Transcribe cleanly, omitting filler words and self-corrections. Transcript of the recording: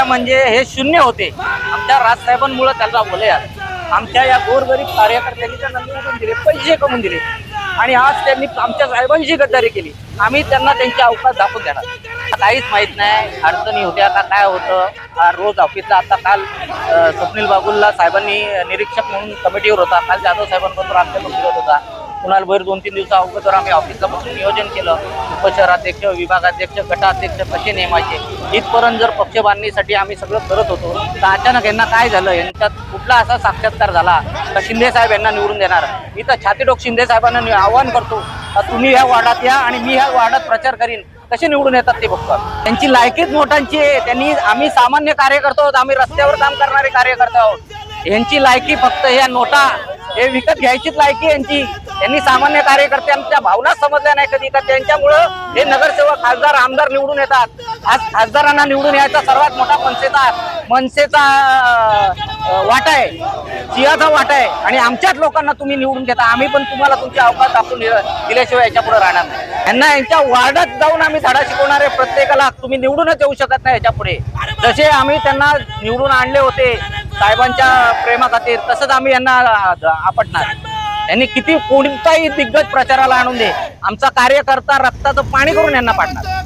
कार्य म्हणजे हे शून्य होते. आमच्या राजसाहेबांमुळे त्याला बोले आमच्या या गोरगरीब कार्यकर्त्यांनी त्यांना निवडून दिले, पैसे कमवून दिले आणि आज त्यांनी आमच्या साहेबांची गद्दारी केली. आम्ही त्यांना त्यांची अवकाश दाखवून देणार. काहीच माहित नाही अडचणी होत्या का काय होतं. रोज ऑफिसला आता काल स्वप्नील बागुलला साहेबांनी निरीक्षक म्हणून कमिटीवर होता. काल जाधव साहेबांबरोबर आमच्या फिरत होता. कुणाल भैर 2-3 दिवसा अगोदर आम्ही ऑफिसला बसून नियोजन केलं. उपशहराध्यक्ष, विभागाध्यक्ष, गटाध्यक्ष कसे नेमायचे इथपर्यंत जर पक्ष बांधणीसाठी आम्ही सगळं करत होतो तर अचानक यांना काय झालं, यांच्यात कुठला असा साक्षात्कार झाला तर शिंदे साहेब यांना निवडून देणार. इथं छातीडोक शिंदे साहेबांना आवाहन करतो तुम्ही ह्या वार्डात या आणि मी ह्या वार्डात प्रचार करीन. कसे निवडून येतात ते बघतात. त्यांची लायकीच मोठ्यांची आहे. त्यांनी आम्ही सामान्य कार्यकर्ते आहोत, आम्ही रस्त्यावर काम करणारे कार्यकर्ते आहोत. यांची लायकी फक्त ह्या नोटा हे विकत घ्यायचीच लायकी यांची. त्यांनी सामान्य कार्यकर्त्यांच्या भावना समजल्या नाही कधी का त्यांच्यामुळं हे नगरसेवक, खासदार, आमदार निवडून येतात. आज खासदारांना निवडून यायचा सर्वात मोठा मनसेचा वाटा आहे, सिंहाचा वाटा आहे आणि आमच्याच लोकांना तुम्ही निवडून घेता. आम्ही पण तुम्हाला तुमची अवकाश दाखवून दिल्याशिवाय याच्या पुढे राहणार नाही. यांना यांच्या वार्डात जाऊन आम्ही धडा शिकवणारे प्रत्येकाला तुम्ही निवडूनच येऊ शकत नाही याच्या पुढे. जसे आम्ही त्यांना निवडून आणले होते साहेबांच्या प्रेमाखातीर तसंच आम्ही यांना आपटणार. यांनी किती कोणताही दिग्गज प्रचाराला आणून दे, आमचा कार्यकर्ता रक्ताचं पाणी करून यांना पाडणार.